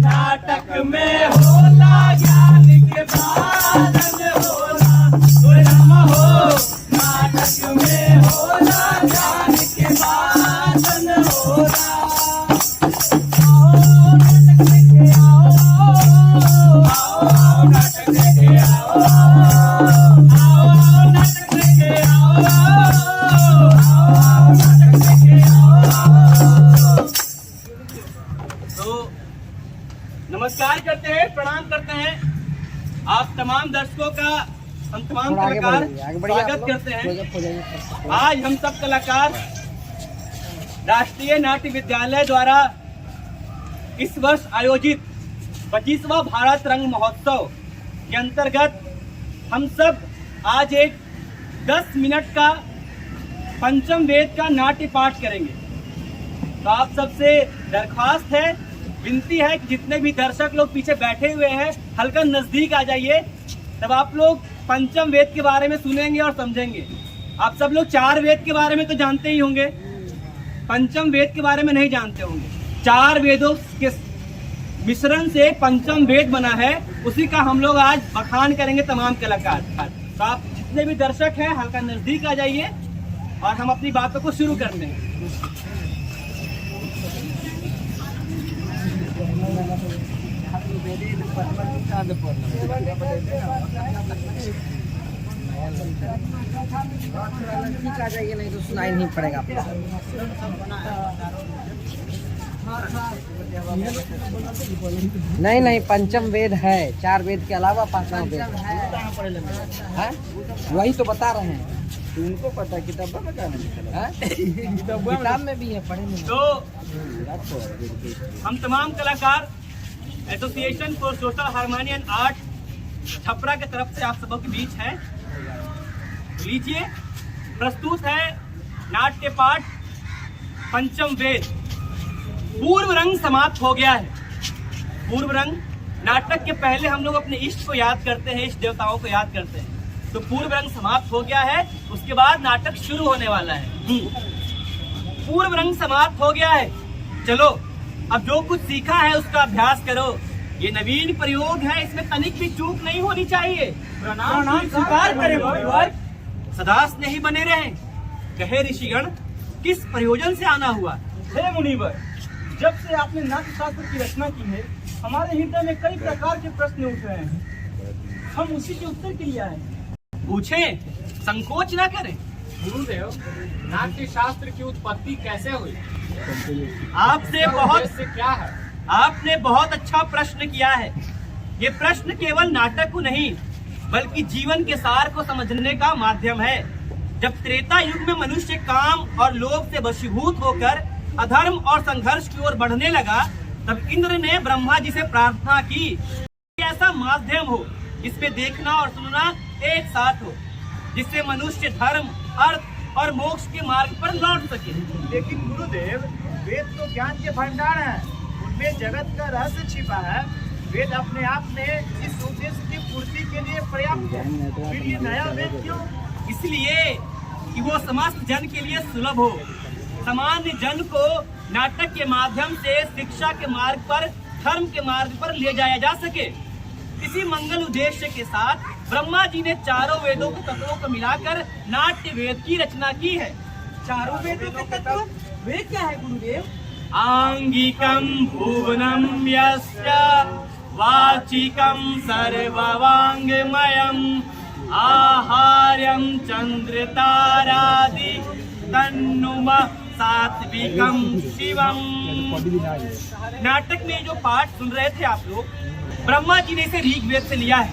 नाटक में होला ज्ञान के बादल होला, राम हो नाटक में होला ज्ञान के बादल होला। आओ नाटक लेके आओ, आओ नाटक लेके आओ, आओ नाटक लेके आओ। तो नमस्कार करते हैं, प्रणाम करते हैं आप तमाम दर्शकों का। हम तमाम कलाकार स्वागत करते हैं। आज हम सब कलाकार राष्ट्रीय नाट्य विद्यालय द्वारा इस वर्ष आयोजित 25वां भारत रंग महोत्सव के अंतर्गत हम सब आज एक 10 मिनट का पंचम वेद का नाट्य पाठ करेंगे। तो आप सबसे दरख्वास्त है, विनती है कि जितने भी दर्शक लोग पीछे बैठे हुए हैं हल्का नजदीक आ जाइए, तब आप लोग पंचम वेद के बारे में सुनेंगे और समझेंगे। आप सब लोग 4 वेद के बारे में तो जानते ही होंगे, पंचम वेद के बारे में नहीं जानते होंगे। 4 वेदों के मिश्रण से पंचम वेद बना है, उसी का हम लोग आज बखान करेंगे तमाम कलाकार। तो आप जितने भी दर्शक हैं हल्का नजदीक आ जाइए और हम अपनी बातों को शुरू करते हैं। आ जाइए, नहीं तो सुनाई नहीं पड़ेगा आपको। नहीं पंचम वेद है, 4 वेद के अलावा 5वां वेद है। वही तो बता रहे हैं, उनको पता किताब में किताब में भी है, पढ़े नहीं। तो हम तमाम कलाकार association for social harmony and art Chhapra की तरफ से आप सबों के बीच है। लीजिए, प्रस्तुत है नाट्य पाठ पंचम वेद। पूर्व रंग समाप्त हो गया है। पूर्व रंग नाटक के पहले हम लोग अपने इष्ट को याद करते हैं, इष्ट देवताओं को याद करते हैं। तो पूर्व रंग समाप्त हो गया है, उसके बाद नाटक शुरू होने वाला है। पूर्व रंग समाप्त हो गया है, चलो अब जो कुछ सीखा है उसका अभ्यास करो। ये नवीन प्रयोग है, इसमें तनिक भी चूक नहीं होनी चाहिए। प्रणाम स्वीकार करें, सदा स्नेही बने रहें। कहे ऋषिगण, किस प्रयोजन से आना हुआ? हे मुनिवर, जब से आपने नाट्य शास्त्र की रचना की है, हमारे हृदय में कई प्रकार के प्रश्न उठ रहे हैं। हम उसी के उत्तर के लिए आए। पूछें, संकोच ना करें। गुरुदेव, नाट्य शास्त्र की उत्पत्ति कैसे हुई? आपने बहुत अच्छा प्रश्न किया है। ये प्रश्न केवल नाटक को नहीं बल्कि जीवन के सार को समझने का माध्यम है। जब त्रेता युग में मनुष्य काम और लोभ से वशीभूत होकर अधर्म और संघर्ष की ओर बढ़ने लगा, तब इंद्र ने ब्रह्मा जी से प्रार्थना की ऐसा माध्यम हो जिसमें देखना और सुनना एक साथ हो, जिससे मनुष्य धर्म, अर्थ, और मोक्ष के मार्ग पर लौट सके। लेकिन गुरुदेव, वेद तो ज्ञान के भंडार हैं, उनमें जगत का रहस्य छिपा है। वेद अपने आप में इस उद्देश्य की पूर्ति के लिए पर्याप्त है, फिर ये नया वेद क्यों? इसलिए कि वो समस्त जन के लिए सुलभ हो, सामान्य जन को नाटक के माध्यम से शिक्षा के मार्ग पर, धर्म के मार्ग पर ले जाया जा सके। इसी मंगल उद्देश्य के साथ ब्रह्मा जी ने चारों वेदों के तत्वों को मिलाकर नाट्य वेद की रचना की है। चारों वेदों के तत्व वे क्या है गुरुदेव? आंगिकम भुवनम यस्य वाचिकम सर्ववांगमयम आहार्यम चंद्र तारादि तन्नुम सात्विकम शिवम। नाटक में जो पाठ सुन रहे थे आप लोग, ब्रह्मा जी ने इसे ऋग्वेद से लिया है।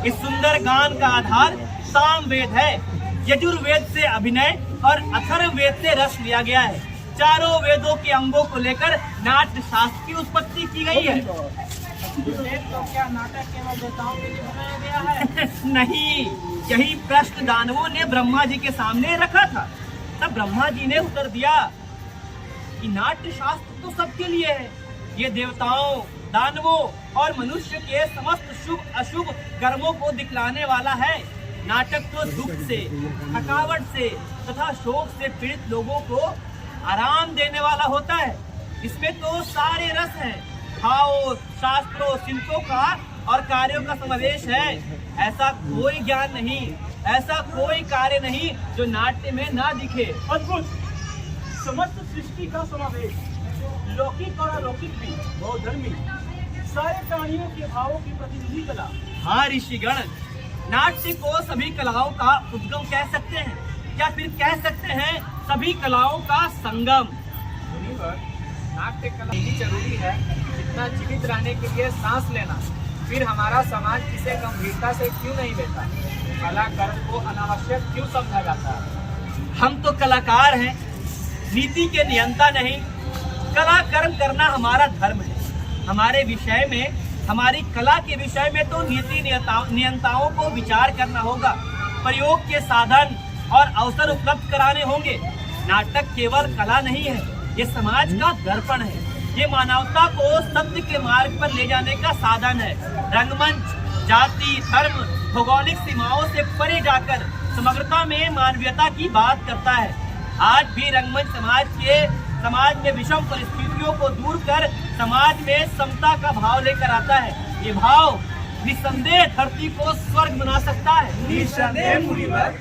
इस सुंदर गान का आधार सामवेद है। यजुर्वेद से अभिनय और अथर्ववेद से रस लिया गया है। चारों वेदों के अंगों को लेकर नाट्य शास्त्र की उत्पत्ति की गई है। तो क्या नाटक केवल देवताओं के लिए बनाया गया है? नहीं, यही प्रश्न दानवों ने ब्रह्मा जी के सामने रखा था। तब ब्रह्मा जी ने उत्तर दिया कि नाट्य शास्त्र तो सबके लिए है। ये देवताओं, दानवों और मनुष्य के समस्त शुभ अशुभ कर्मों को दिखलाने वाला है। नाटक तो दुख से, थकावट से तथा शोक से पीड़ित लोगों को आराम देने वाला होता है। इसमें तो सारे रस हैं, भावों, शास्त्रों, शिल्पों का और कार्यों का समावेश है। ऐसा कोई ज्ञान नहीं, ऐसा कोई कार्य नहीं जो नाट्य में ना दिखे। अद्भुत! समस्त सृष्टि का समावेश, लौकिक और अलौकिक भी, बहुधर्मी, सारे प्राणियों के भावों की प्रतिनिधि कला। हाँ ऋषिगण, नाट्य को सभी कलाओं का उद्गम कह सकते हैं, या फिर कह सकते हैं सभी कलाओं का संगम। नाट्य कला इतनी जरूरी है जितना जीवित रहने के लिए सांस लेना। फिर हमारा समाज इसे गंभीरता से क्यों नहीं लेता? कला कर्म को अनावश्यक क्यों समझा जाता है? हम तो कलाकार हैं, नीति के नियंता नहीं। कला कर्म करना हमारा धर्म है। हमारे विषय में, हमारी कला के विषय में तो नीति नियंताओं को विचार करना होगा, प्रयोग के साधन और अवसर उपलब्ध कराने होंगे। नाटक केवल कला नहीं है, ये समाज का दर्पण है। ये मानवता को सत्य के मार्ग पर ले जाने का साधन है। रंगमंच जाति, धर्म, भौगोलिक सीमाओं से परे जाकर समग्रता में मानवीयता की बात करता है। आज भी रंगमंच समाज में विषम परिस्थितियों को दूर कर समाज में समता का भाव लेकर आता है। ये भाव निसंदेह धरती को स्वर्ग बना सकता है। निसंदेह मुनिवर,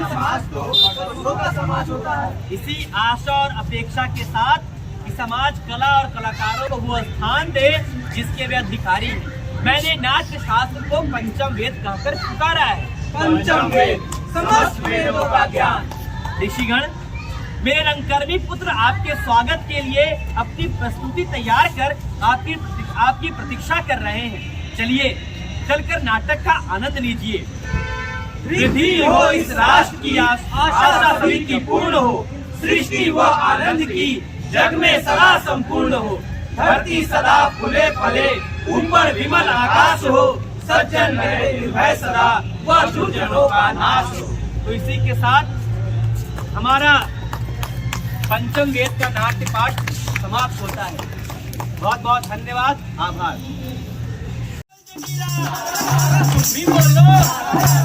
समाज तो पशुओं का समाज होता है। इसी आशा और अपेक्षा के साथ कि समाज कला और कलाकारों को वो स्थान दे जिसके वे अधिकारी हैं, मैंने नाट्य शास्त्र को पंचम वेद कहकर पुकारा है। पंचम वेद, समस्त वेदों का ज्ञान। ऋषिगण, मेरे रंगकर्मी पुत्र आपके स्वागत के लिए अपनी प्रस्तुति तैयार कर आपकी प्रतीक्षा कर रहे हैं। चलिए चलकर नाटक का आनंद लीजिए। वृद्धि हो इस राष्ट्र की, आशा सभी की पूर्ण हो। सृष्टि व आनंद की, जग में सदा संपूर्ण हो। धरती सदा फूले फले, ऊपर विमल आकाश हो। सज्जन रहे निर्भय सदा, वह दुर्जनों का नाश हो। तो इसी के साथ हमारा पंचम वेद का नाट्य पाठ समाप्त होता है। बहुत बहुत धन्यवाद, आभार। भी बोलो,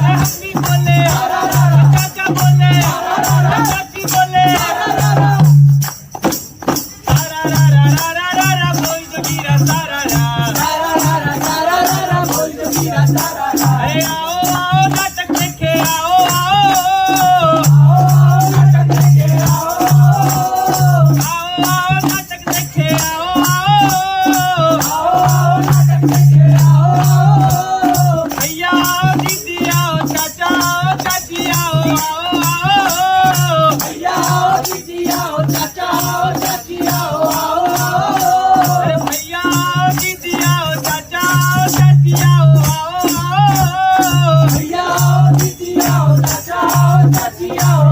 हम भी बोले, चाचा बोले, चाची बोले, सारा रा रा रा रा रा रा बोल दो मीरा सारा रा, बोल दो मीरा सारा रा। अरे आओ आओ नाटक देखे, आओ आओ, नाटक देखे, आओ आओ, नाटक देखे, आओ आओ, नाटक देखे, भैया आओ, दीदी आओ, चाचा आओ, चाची आओ, आओ भैया आओ, दीदी आओ, चाचा आओ, चाची आओ, अरे भैया आओ, दीदी आओ, चाचा आओ, चाची आओ, भैया आओ, दीदी आओ, चाचा आओ, चाची आओ,